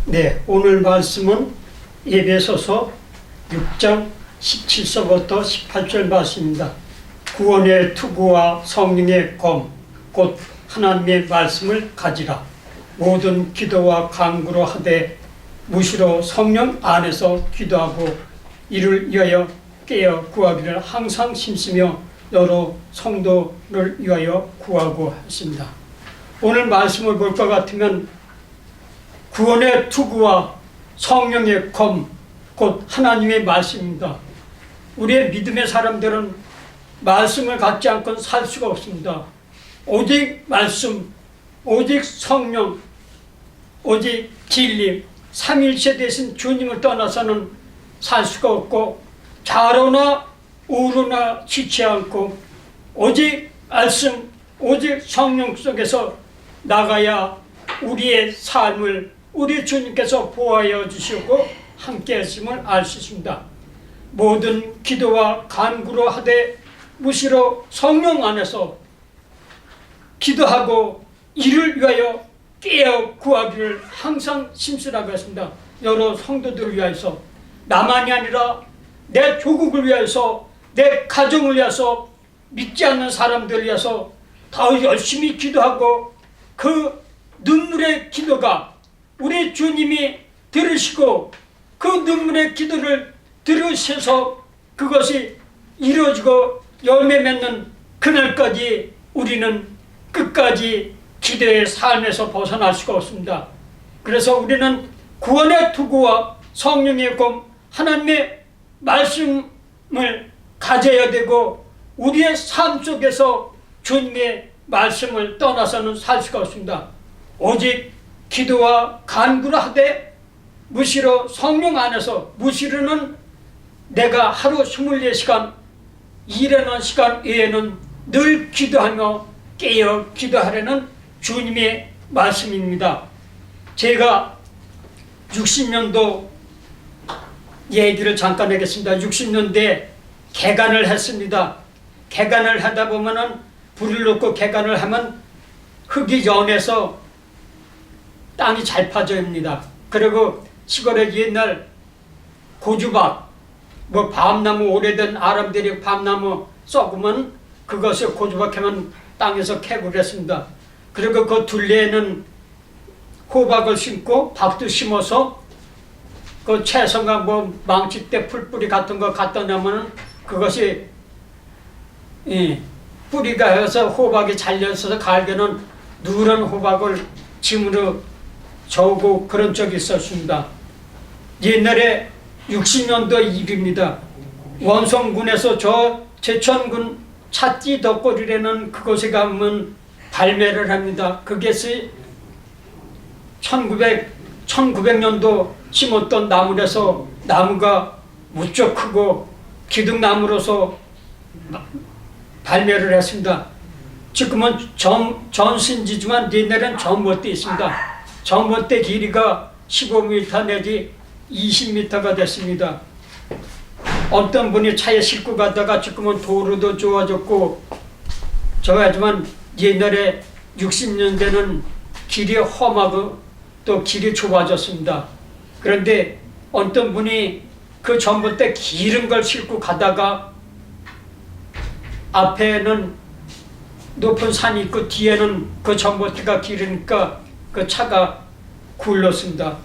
네, 오늘 말씀은 에베소서 6장 17절부터 18절 말씀입니다. 구원의 투구와 성령의 검, 곧 하나님의 말씀을 가지라. 모든 기도와 간구로 하되 무시로 성령 안에서 기도하고 이를 위하여 깨어 구하기를 항상 힘쓰며 여러 성도를 위하여 구하고 했습니다. 오늘 말씀을 볼 것 같으면 구원의 투구와 성령의 검, 곧 하나님의 말씀입니다. 우리의 믿음의 사람들은 말씀을 갖지 않고는 살 수가 없습니다. 오직 말씀, 오직 성령, 오직 진리, 삼일체 되신 주님을 떠나서는 살 수가 없고 좌로나 우로나 지치 않고 오직 말씀, 오직 성령 속에서 나가야 우리의 삶을 우리 주님께서 보호하여 주시고 함께 하심을 알 수 있습니다. 모든 기도와 간구로 하되 무시로 성령 안에서 기도하고 이를 위하여 깨어 구하기를 항상 심쓰라고 했습니다. 여러 성도들을 위해서, 나만이 아니라 내 조국을 위해서, 내 가정을 위해서, 믿지 않는 사람들을 위해서 더 열심히 기도하고 그 눈물의 기도가 우리 주님이 들으시고 그 눈물의 기도를 들으셔서 그것이 이루어지고 열매 맺는 그날까지 우리는 끝까지 기도의 삶에서 벗어날 수가 없습니다. 그래서 우리는 구원의 투구와 성령의 검, 하나님의 말씀을 가져야 되고 우리의 삶 속에서 주님의 말씀을 떠나서는 살 수가 없습니다. 오직 기도와 간구를 하되 무시로 성령 안에서, 무시로는 내가 하루 24시간 일하는 시간 외에는 늘 기도하며 깨어 기도하려는 주님의 말씀입니다. 제가 60년도 얘기를 잠깐 하겠습니다. 60년대에 개간을 했습니다. 개간을 하다 보면은 불을 넣고 개간을 하면 흙이 연해서 땅이 잘 파져입니다. 그리고 시골에 옛날 고주박, 밤나무, 오래된 아람들이 밤나무 썩으면 그것을 고주박하면 땅에서 캐고 그랬습니다. 그리고 그 둘레에는 호박을 심고 박도 심어서 그 채성과 망치대 풀뿌리 같은 거 갖다 놓으면 그것이 뿌리가 해서 호박이 잘려서 갈겨는 누런 호박을 짐으로 저고 그런 적이 있었습니다. 옛날에 60년도 일입니다. 원성군에서 저 제천군 찻지 덕골이라는 그곳에 가면 발매를 합니다. 그것이 1900년도 심었던 나무라서 나무가 무척 크고 기둥나무로서 발매를 했습니다. 지금은 전신지지만 옛날엔 전봇대 있습니다. 전봇대 길이가 15m 내지 20m가 됐습니다. 어떤 분이 차에 싣고 가다가 지금은 도로도 좋아졌고 저하지만 옛날에 60년대는 길이 험하고 또 길이 좁아졌습니다. 그런데 어떤 분이 그 전봇대 길은 걸 싣고 가다가 앞에는 높은 산이 있고 뒤에는 그 전봇대가 길으니까 그 차가 굴렀습니다.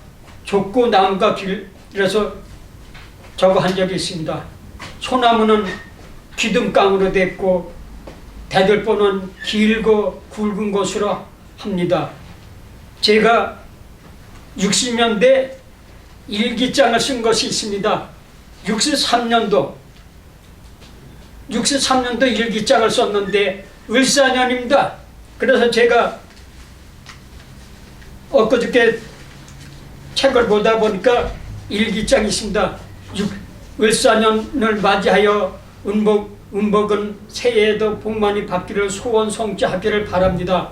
좁고 나무가 길어서 저거 한 적이 있습니다. 소나무는 기둥깡으로 됐고 대들보는 길고 굵은 것으로 합니다. 제가 60년대 일기장을 쓴 것이 있습니다. 63년도 일기장을 썼는데 을사년입니다. 그래서 제가 엊그저께 책을 보다 보니까 일기장이 있습니다. 을사년을 맞이하여 은복은 새해에도 복 많이 받기를 소원 성취하기를 바랍니다.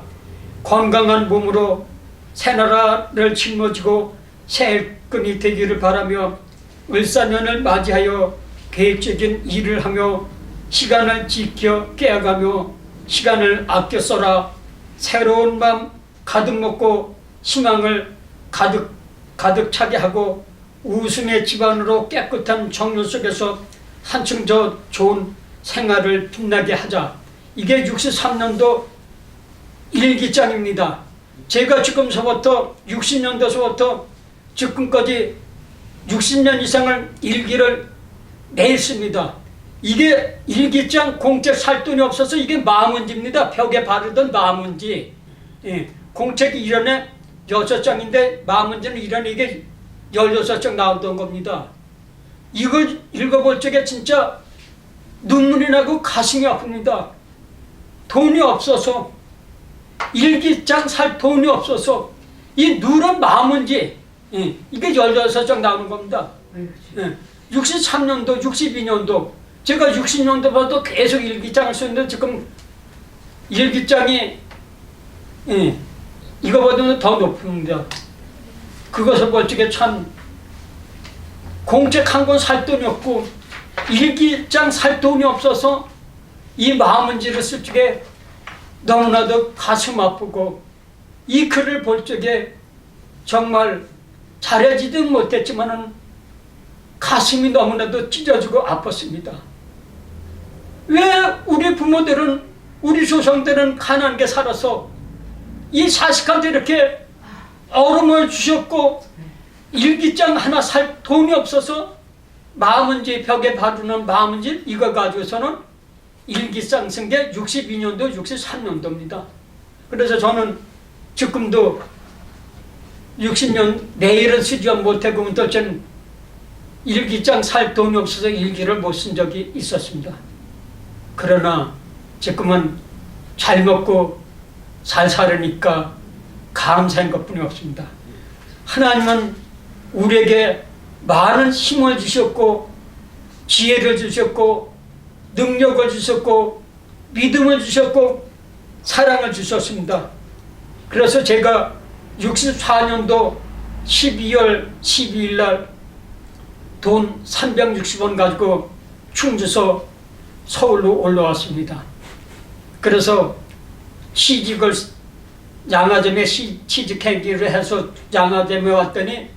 건강한 몸으로 새나라를 짊어지고 새해끈이 되기를 바라며 을사년을 맞이하여 계획적인 일을 하며 시간을 지켜 깨어가며 시간을 아껴 써라. 새로운 맘 가득 먹고 희망을 가득 가득 차게 하고 웃음의 집안으로 깨끗한 정로 속에서 한층 더 좋은 생활을 빛나게 하자. 이게 63년도 일기장입니다. 제가 지금서부터 60년도서부터 지금까지 60년 이상을 일기를 냈습니다. 이게 일기장 공책 살 돈이 없어서 이게 마문지입니다. 벽에 바르던 마문지. 예, 공책이 이런에 6장인데 마문지는 이런에 이게 16장 나오던 겁니다. 이걸 읽어볼 적에 진짜 눈물이 나고 가슴이 아픕니다. 돈이 없어서, 일기장 살 돈이 없어서 이 누런 마문지, 예, 이게 16장 나오는 겁니다. 63년도 62년도 제가 60년도부터 계속 일기장을 쓰는데 지금 일기장이, 예, 이거보다는 더 높습니다. 그것을 볼 적에 참 공책 한 권 살 돈이 없고 일기장 살 돈이 없어서 이 마문지를 쓸 적에 너무나도 가슴 아프고, 이 글을 볼 적에 정말 잘해지든 못했지만은 가슴이 너무나도 찢어지고 아팠습니다. 왜 우리 부모들은, 우리 조상들은 가난하게 살아서 이 자식한테 이렇게 얼음을 주셨고 일기장 하나 살 돈이 없어서 마문지, 벽에 바르는 마문지 이거 가지고서는 일기장 쓴 게 62년도 63년도입니다. 그래서 저는 지금도 60년 내일은 쓰지 못하고 저는 일기장 살 돈이 없어서 일기를 못 쓴 적이 있었습니다. 그러나 지금은 잘 먹고 잘 살으니까 감사한 것뿐이 없습니다. 하나님은 우리에게 많은 힘을 주셨고 지혜를 주셨고 능력을 주셨고 믿음을 주셨고 사랑을 주셨습니다. 그래서 제가 64년도 12월 12일 날 돈 360원 가지고 충주서 서울로 올라왔습니다. 그래서 시집을 양화점에 취직하기로 해서 양화점에 왔더니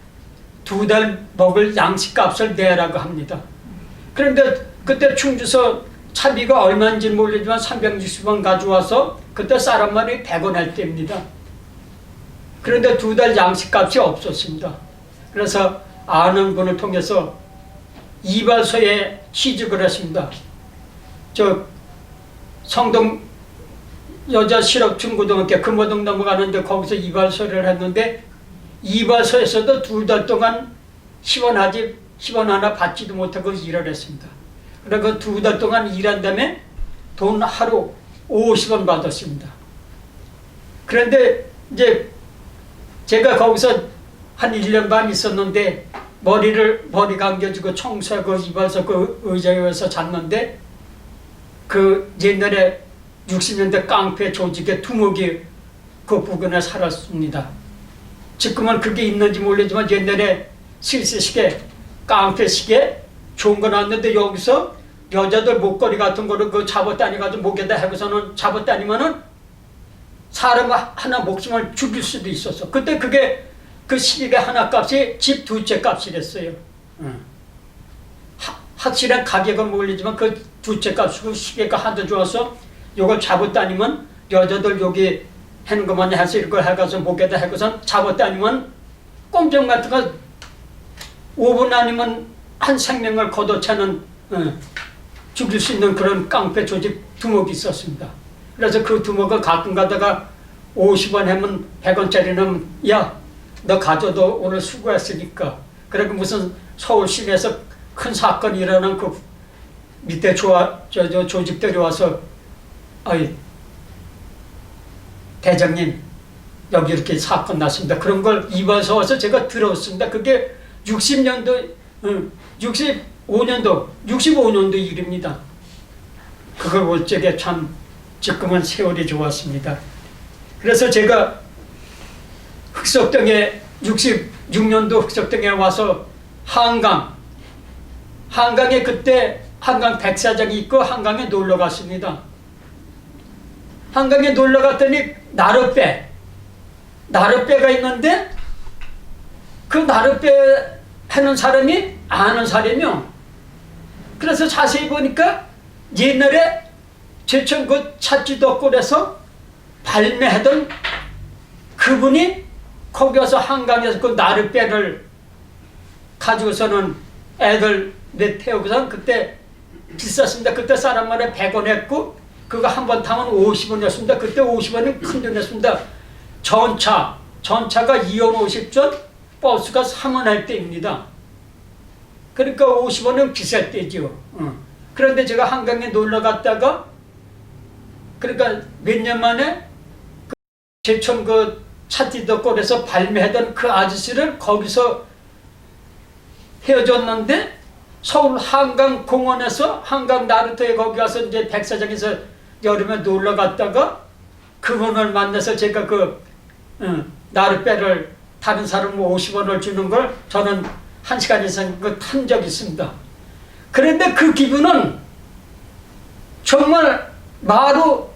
2달 먹을 양식값을 내라고 합니다. 그런데 그때 충주서 차비가 얼마인지 모르지만 360원 가져와서 그때 쌀 한 마리 100원 할 때입니다. 그런데 2달 양식값이 없었습니다. 그래서 아는 분을 통해서 이발소에 취직을 했습니다. 저 성동 여자 실업중고등학교 금호동 넘어가는데 거기서 이발소를 했는데 이발소에서도 2달 동안 10원 하나 받지도 못하고 일을 했습니다. 그리고 2달 동안 일한 다음에 돈 하루 50원 받았습니다. 그런데 이제 제가 거기서 한 1년 반 있었는데 머리 감겨주고 청소하고 이발소 그 의자에 와서 잤는데 그 옛날에 60년대 깡패 조직의 두목이 그 부근에 살았습니다. 지금은 그게 있는지 모르지만 옛날에 실세시계 깡패시계 좋은 거 나왔는데 여기서 여자들 목걸이 같은 거를 그 잡아다니가지고 목에다 하고서는 잡아다니면은 사람 하나 목숨을 죽일 수도 있었어. 그때 그게 그 시계 하나 값이 집 2채 값이랬어요. 확실한 가격은 모르지만 그 2채 값이고 시계가 하도 좋아서 요걸 잡아다니면 여자들 여기 하는 것만 해서 이걸 해가서 목에다 해고선 잡아다니면 꼼짝 같은 거 5분 아니면 한 생명을 걷어차는 죽일 수 있는 그런 깡패 조직 두목이 있었습니다. 그래서 그 두목을 가끔 가다가 50원 하면 100원짜리는 야 너 가져도 오늘 수고했으니까. 그리고 무슨 서울 시내에서 큰 사건이 일어난 그 밑에 조직들이 와서 아이 대장님 여기 이렇게 사건 났습니다. 그런 걸 이발소 와서 제가 들었습니다. 그게 65년도 65년도 일입니다. 그걸 볼 적에 참 지금은 세월이 좋았습니다. 그래서 제가 흑석동에 66년도 흑석동에 와서 한강에 그때 한강 백사장이 있고 한강에 놀러 갔습니다. 한강에 놀러 갔더니 나룻배가 있는데 그 나룻배 하는 사람이 아는 사람이요. 그래서 자세히 보니까 옛날에 제천 그 찻지덕골에서 발매하던 그분이 거기 와서 한강에서 그 나룻배를 가지고서는 애들 태우고선 그때 비쌌습니다. 그때 사람마다 100원 했고 그거 한 번 타면 50원이었습니다. 그때 50원이 큰 돈이었습니다. 전차가 2원 50전, 버스가 3원 할 때입니다. 그러니까 50원은 비쌀 때죠. 그런데 제가 한강에 놀러 갔다가 그러니까 몇 년 만에 그 제천 그 찻지덕골에서 발매하던 그 아저씨를 거기서 헤어졌는데 서울 한강 공원에서 한강 나루터에 거기 가서 이제 백사장에서 여름에 놀러 갔다가 그분을 만나서 제가 그 나룻배를 다른 사람 50원을 주는 걸 저는 1시간 이상 탄 적이 있습니다. 그런데 그 기분은 정말 말로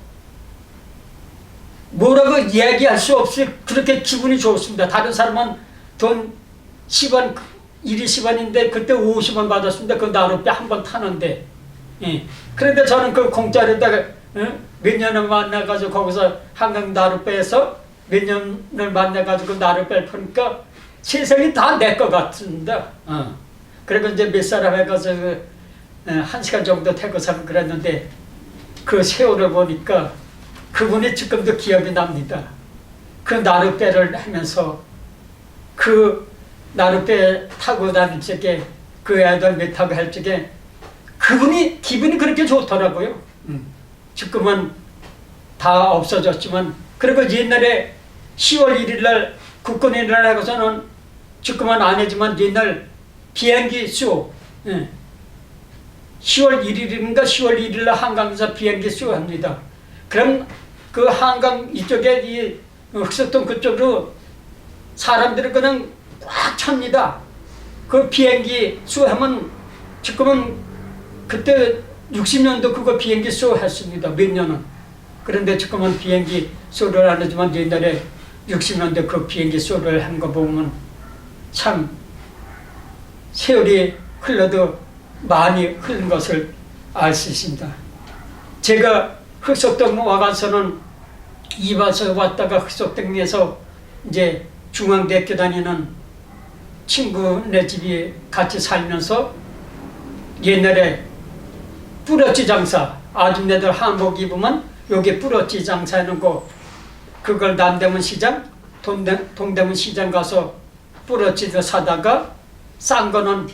뭐라고 이야기할 수 없이 그렇게 기분이 좋습니다. 다른 사람은 돈 10원, 1이 10원인데 그때 50원 받았습니다. 그 나룻배 한 번 타는데. 예. 그런데 저는 그 공짜로다가 몇 년을 만나가지고 거기서 한강 나룻배에서 몇 년을 만나가지고 나룻배를 푸니까 세상이 다 내 것 같습니다. 그리고 이제 몇 사람 해가지고 1시간 정도 태고서 그랬는데 그 세월을 보니까 그분이 지금도 기억이 납니다. 그 나룻배를 하면서 그 나룻배 타고 다닐 적에 그 애들 몇 타고 할 적에 그분이 기분이 그렇게 좋더라고요. 지금은 다 없어졌지만 그리고 옛날에 10월 1일 날 국군의 날 하고서는 지금은 안 하지만 옛날 비행기 쇼 10월 1일인가 10월 1일 날 한강에서 비행기 쇼 합니다. 그럼 그 한강 이쪽에 이 흑석동 그쪽으로 사람들이 그냥 꽉 찹니다. 그 비행기 쇼하면 지금은 그때 60년도 그거 비행기 쇼 했습니다. 몇 년은. 그런데 지금은 비행기 쇼를 안 하지만 옛날에 60년대 그 비행기 쇼를 한 거 보면 참 세월이 흘러도 많이 흐른 것을 알 수 있습니다. 제가 흑석동 와가서는 이발소 왔다가 흑석동에서 이제 중앙대학교 다니는 친구네 집이 같이 살면서 옛날에 뿌러지 장사, 아줌마들 한복 입으면 여기 뿌러지 장사하는 거 그걸 남대문 시장, 동대문 시장 가서 뿌러지도 사다가 싼 거는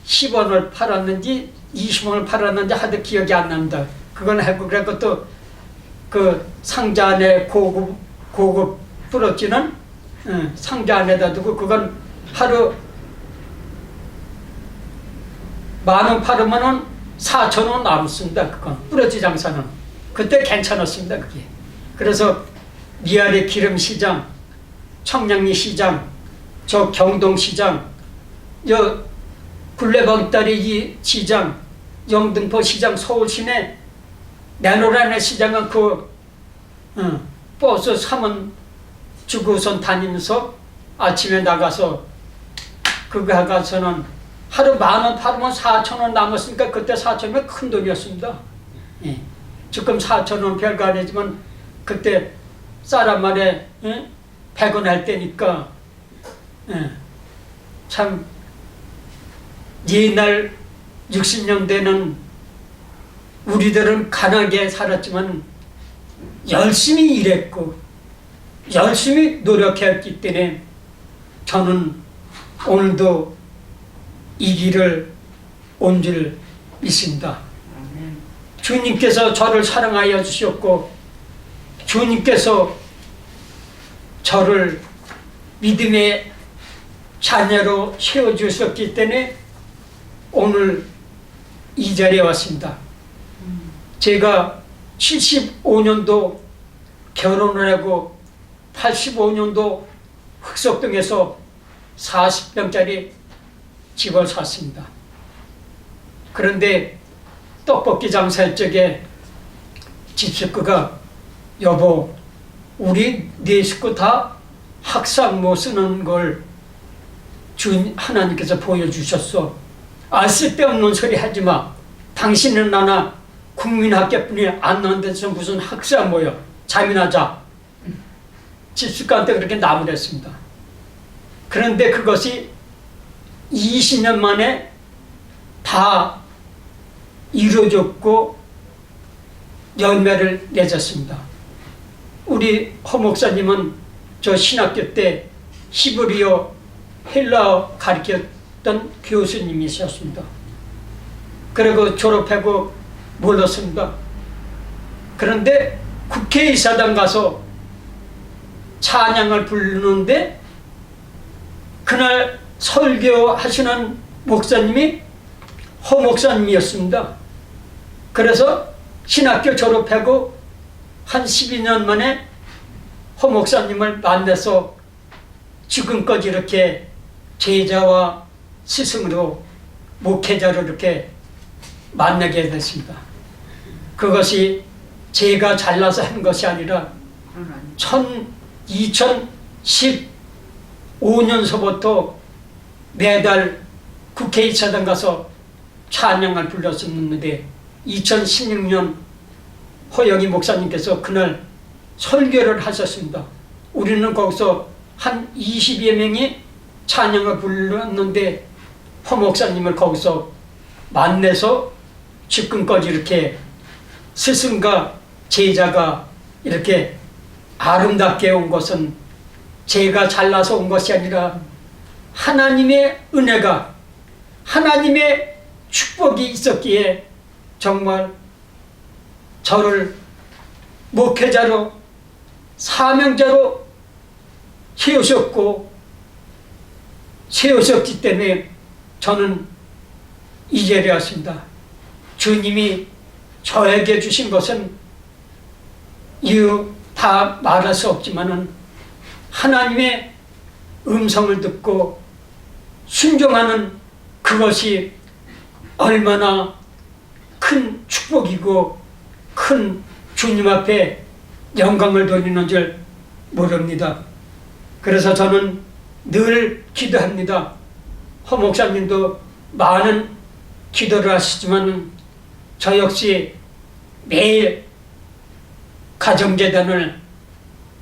10원을 팔았는지 20원을 팔았는지 하도 기억이 안 납니다. 그건 하고 그래고 또 그 상자 안에 고급 뿌러지는 상자 안에다 두고 그건 하루 10,000원 팔으면은 4,000원 남습니다. 그건 뿌러지 장사는 그때 괜찮았습니다. 그게. 그래서 미아리 기름시장, 청량리 시장, 저 경동시장, 저 굴레방다리 이 시장, 영등포 시장, 서울시내 내노란의 시장은 그 버스 3원 주고선 다니면서 아침에 나가서 그거 하고서는 하루 10,000원 팔으면 4,000원 남았으니까 그때 4,000원이 큰 돈이었습니다. 예. 지금 4,000원 별거 아니지만 그때 쌀 말에 100원 할 때니까 참 옛날 60년대는 우리들은 가난하게 살았지만 열심히 일했고 열심히 노력했기 때문에 저는 오늘도 이 길을 온 줄 믿습니다. 주님께서 저를 사랑하여 주셨고 주님께서 저를 믿음의 자녀로 세워주셨기 때문에 오늘 이 자리에 왔습니다. 제가 75년도 결혼을 하고 85년도 흑석동에서 40평짜리 집을 샀습니다. 그런데 떡볶이 장사할 적에 집 식구가 여보 우리 네 식구 다 학상 못 쓰는 걸 하나님께서 보여주셨어. 쓸데없는 소리 하지 마. 당신은 나나 국민학교뿐이 안 나온 데서 무슨 학사 모여. 잠이나 자. 집수관한테 그렇게 나무랬습니다. 그런데 그것이 20년 만에 다 이루어졌고 열매를 맺었습니다. 우리 허 목사님은 저 신학교 때 히브리어 헬라어 가르쳤던 교수님이셨습니다. 그리고 졸업하고 몰랐습니다. 그런데 국회의사당 가서 찬양을 부르는데 그날 설교하시는 목사님이 허 목사님이었습니다. 그래서 신학교 졸업하고 한 12년 만에 허 목사님을 만나서 지금까지 이렇게 제자와 스승으로 목회자로 이렇게 만나게 됐습니다. 그것이 제가 잘나서 한 것이 아니라 2015년서부터 매달 국회의사당 가서 찬양을 불렀었는데 2016년 허영희 목사님께서 그날 설교를 하셨습니다. 우리는 거기서 한 20여 명이 찬양을 불렀는데 허 목사님을 거기서 만나서 지금까지 이렇게 스승과 제자가 이렇게 아름답게 온 것은 제가 잘나서 온 것이 아니라 하나님의 은혜가, 하나님의 축복이 있었기에 정말 저를 목회자로 사명자로 세우셨기 때문에 저는 이 자리에 왔습니다. 주님이 저에게 주신 것은 이유 다 말할 수 없지만은 하나님의 음성을 듣고 순종하는 그것이 얼마나 큰 축복이고 큰 주님 앞에 영광을 돌리는 줄 모릅니다. 그래서 저는 늘 기도합니다. 허 목사님도 많은 기도를 하시지만 저 역시 매일 가정재단을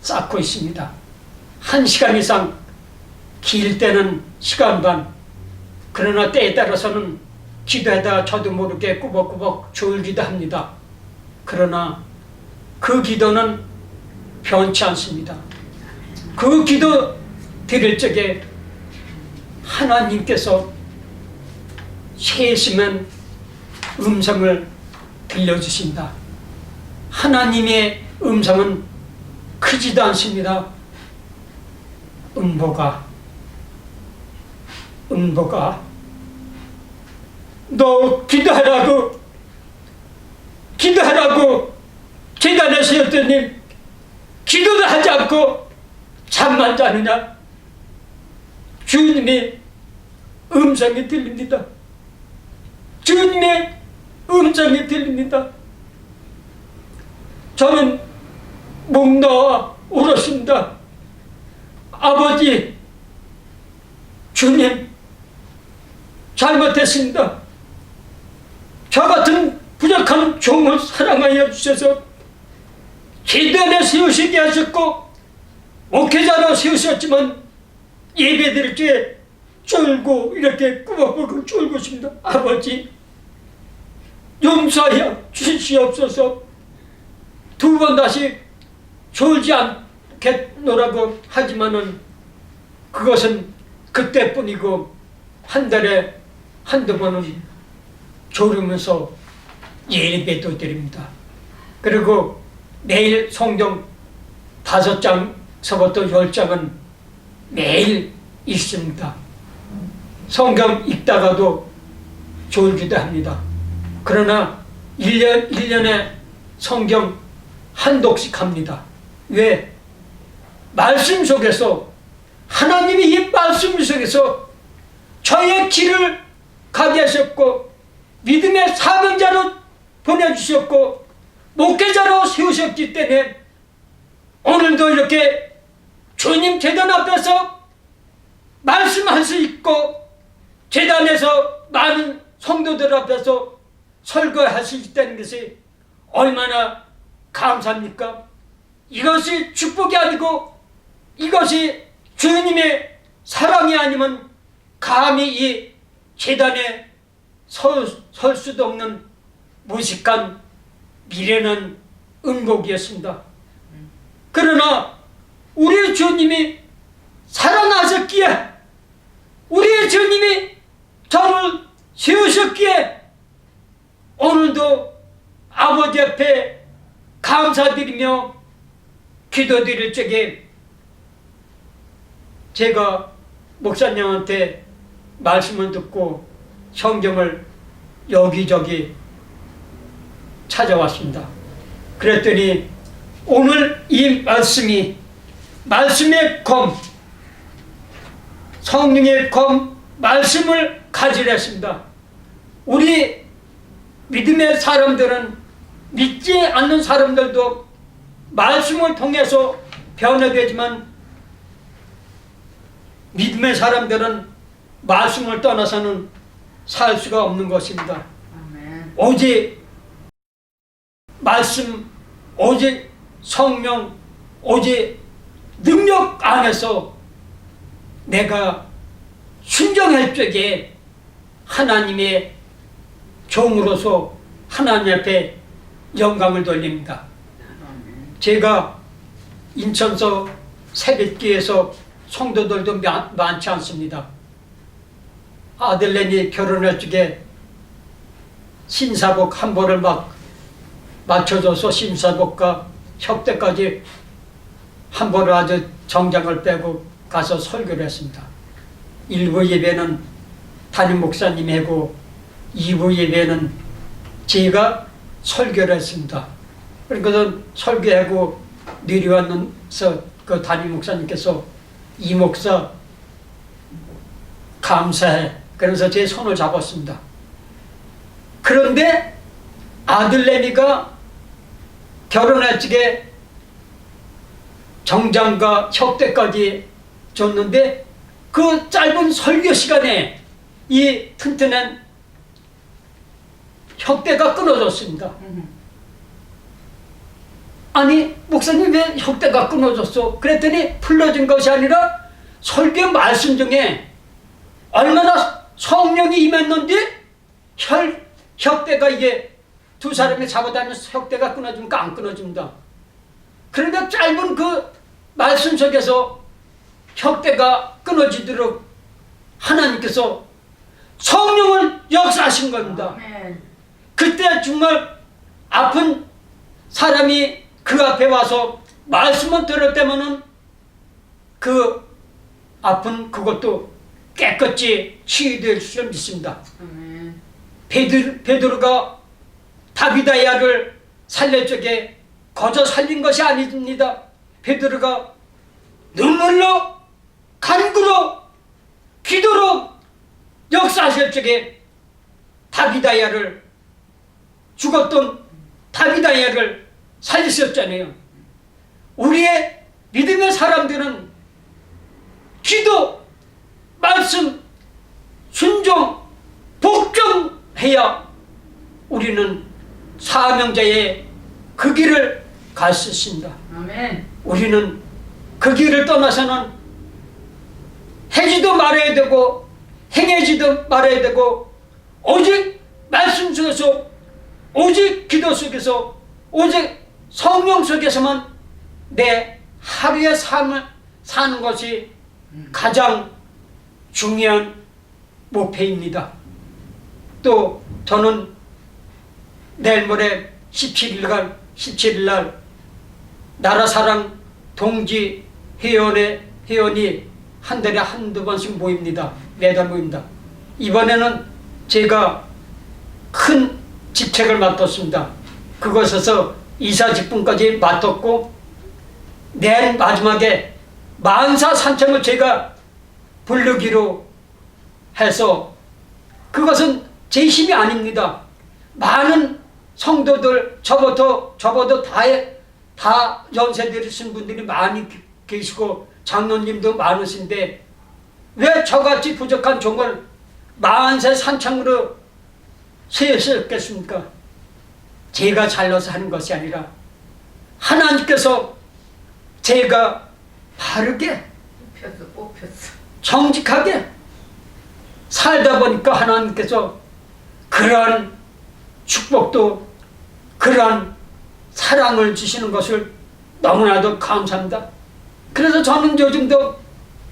쌓고 있습니다. 1시간 이상, 길 때는 시간 반. 그러나 때에 따라서는 기도하다가 저도 모르게 꾸벅꾸벅 졸기도 합니다. 그러나 그 기도는 변치 않습니다. 그 기도 드릴 적에 하나님께서 세심한 음성을 들려주신다. 하나님의 음성은 크지도 않습니다. 은보가 너 기도하라고 계단에 세웠더니 기도도 하지 않고 잠만 자느냐. 주님의 음성이 들립니다. 주님의 음성이 들립니다. 저는 목 놓아 울었습니다. 아버지, 주님, 잘못했습니다. 저 같은 부족한 종을 사랑하여 주셔서 기도에 세우시게 하셨고 목회자로 세우셨지만 예배드릴 때 쫄고 이렇게 꾸벅꾸벅 쫄고 있습니다. 아버지, 용서하여 주시옵소서. 2번 다시 졸지 않겠노라고 하지만은 그것은 그때뿐이고 한 달에 한두 번은 졸으면서 예배도 드립니다. 그리고 매일 성경 5장서부터 10장은 매일 읽습니다. 성경 읽다가도 졸기도 합니다. 그러나 1년에 성경 한 독씩 합니다. 왜? 말씀 속에서, 하나님이 이 말씀 속에서 저의 길을 가게 하셨고 믿음의 사명자로 보내주셨고 목회자로 세우셨기 때문에 오늘도 이렇게 주님 재단 앞에서 말씀할 수 있고 재단에서 많은 성도들 앞에서 설교할 수 있다는 것이 얼마나 감사합니까? 이것이 축복이 아니고 이것이 주님의 사랑이 아니면 감히 이 재단에 설 수도 없는 무식한 미련한 은곡이었습니다. 그러나 우리 주님이 사랑하셨기에, 우리 주님이 저를 세우셨기에 오늘도 아버지 앞에 감사드리며 기도드릴 적에 제가 목사님한테 말씀을 듣고 성경을 여기저기 찾아왔습니다. 그랬더니 오늘 이 말씀이 말씀의 검, 성령의 검, 말씀을 가지랬습니다. 우리 믿음의 사람들은, 믿지 않는 사람들도 말씀을 통해서 변화되지만 믿음의 사람들은 말씀을 떠나서는 살 수가 없는 것입니다. 아멘. 오직 말씀, 오직 성령, 오직 능력 안에서 내가 순종할 적에 하나님의 종으로서 하나님 앞에 영광을 돌립니다. 제가 인천서 새벽기에서 성도들도 많지 않습니다. 아들내미 결혼할 적에 신사복 한 벌을 막 맞춰줘서 신사복과 협대까지 한 벌을 아주 정장을 빼고 가서 설교를 했습니다. 1부 예배는 담임 목사님이 하고 2부 예배는 제가 설교를 했습니다. 그러니까 설교하고 내려왔는서 그 담임 목사님께서 이 목사 감사해. 그래서 제 손을 잡았습니다. 그런데 아들내미가 결혼할 적에 정장과 협대까지 줬는데 그 짧은 설교 시간에 이 튼튼한 협대가 끊어졌습니다. 아니 목사님 왜 협대가 끊어졌어? 그랬더니 풀어진 것이 아니라 설교 말씀 중에 얼마나 성령이 임했는지 협대가 이게 두 사람이 잡아다니면서 협대가 끊어집니까? 안 끊어집니다. 그런데 짧은 그 말씀 속에서 협대가 끊어지도록 하나님께서 성령을 역사하신 겁니다. 그때 정말 아픈 사람이 그 앞에 와서 말씀을 들었다면은 그 아픈 그것도 깨끗이 치유될 줄 믿습니다. 베드로가 다비다야를 살릴 적에 거저 살린 것이 아닙니다. 베드로가 눈물로 간구로 기도로 역사하실 적에 다비다야를 죽었던 다비다야를 살리셨잖아요. 우리의 믿음의 사람들은 기도, 말씀, 순종, 복종해야 우리는 사명자의 그 길을 갈 수 있습니다. 아멘. 우리는 그 길을 떠나서는 해지도 말아야 되고 행해지도 말아야 되고 오직 말씀 속에서 오직 기도 속에서 오직 성령 속에서만 내 하루의 삶을 사는 것이 가장 중요한 목표입니다. 또 저는 내일 모레 17일날 나라사랑 동지 회원이 한 달에 한두 번씩 모입니다. 매달 모입니다. 이번에는 제가 큰 직책을 맡았습니다. 그곳에서 이사 직분까지 맡았고 내일 마지막에 만사 산청을 제가 부르기로 해서 그것은 제 힘이 아닙니다. 많은 성도들 저보다 다 연세 들으신 분들이 많이 계시고 장로님도 많으신데 왜 저같이 부족한 종을 40세 산창으로 세웠겠습니까? 제가 잘나서 하는 것이 아니라 하나님께서 제가 바르게 뽑혔어. 정직하게 살다 보니까 하나님께서 그러한 축복도 그러한 사랑을 주시는 것을 너무나도 감사합니다. 그래서 저는 요즘도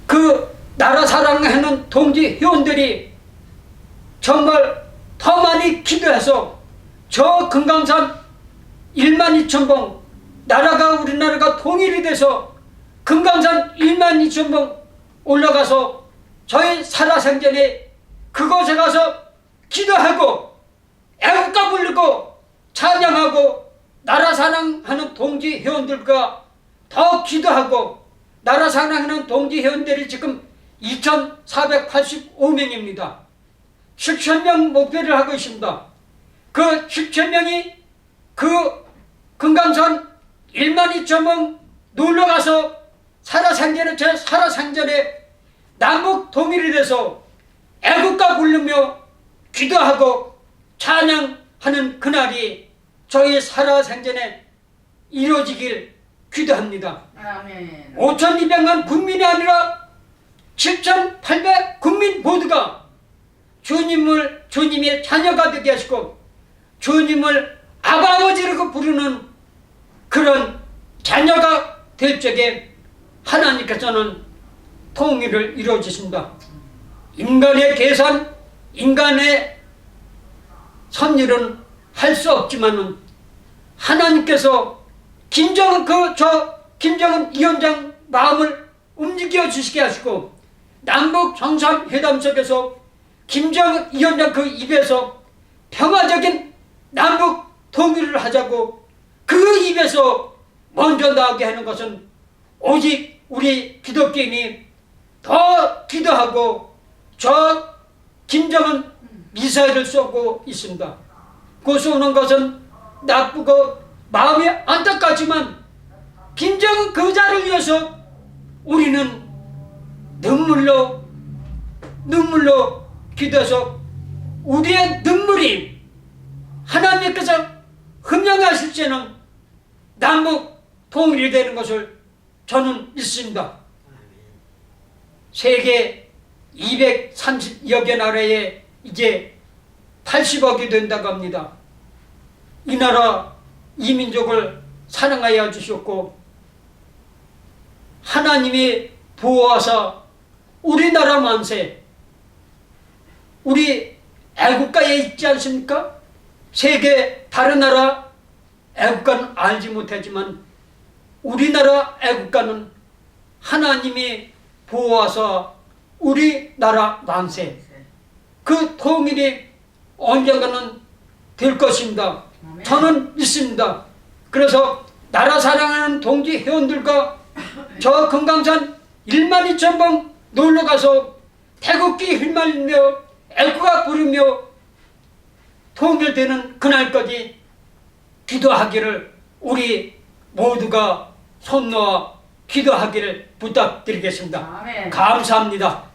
그 나라 사랑하는 동지 회원들이 정말 더 많이 기도해서 저 금강산 12,000봉 우리나라가 통일이 돼서 금강산 12,000봉 올라가서 저희 살아생전에 그곳에 가서 기도하고 애국가 부르고 찬양하고 나라 사랑하는 동지 회원들과 더 기도하고 나라 사랑하는 동지 회원들이 지금 2,485명입니다. 7,000명 목표를 하고 있습니다. 그 7,000명이 그 금강산 12,000명 놀러가서 제 살아생전에 남북 통일이 돼서 애국가 부르며 기도하고 찬양하는 그날이 저희 살아생전에 이루어지길 기도합니다. 아멘. 5,200만 국민이 아니라 7,800 국민 모두가 주님의 자녀가 되게 하시고 주님을 아버지라고 부르는 그런 자녀가 될 적에 하나님께서는 통일을 이루어주신다. 인간의 계산, 인간의 섭리는 할 수 없지만은 하나님께서 김정은 위원장 마음을 움직여 주시게 하시고 남북 정상회담 속에서 김정은 위원장 그 입에서 평화적인 남북 통일을 하자고 그 입에서 먼저 나오게 하는 것은 오직 우리 기독교인이 더 기도하고 저 김정은 미사일을 쏘고 있습니다. 그 쏘는 것은 나쁘고 마음이 안타깝지만 김정은 그자를 위해서 우리는 눈물로 기도해서 우리의 눈물이 하나님께서 흠양하실 때는 남북 통일이 되는 것을 저는 믿습니다. 세계 230여 개 나라에 이제 80억이 된다고 합니다. 이 나라 이민족을 사랑하여 주셨고 하나님이 보호하사 우리나라 만세, 우리 애국가에 있지 않습니까? 세계 다른 나라 애국가는 알지 못하지만 우리나라 애국가는 하나님이 보호하사 우리나라 만세, 그 통일이 언젠가는 될 것입니다. 저는 믿습니다. 그래서 나라 사랑하는 동지 회원들과 저 금강산 12,000봉 놀러가서 태극기 휘말리며 애국가 부르며 통일되는 그날까지 기도하기를 우리 모두가 손 놓아 기도하기를 부탁드리겠습니다. 아멘. 감사합니다.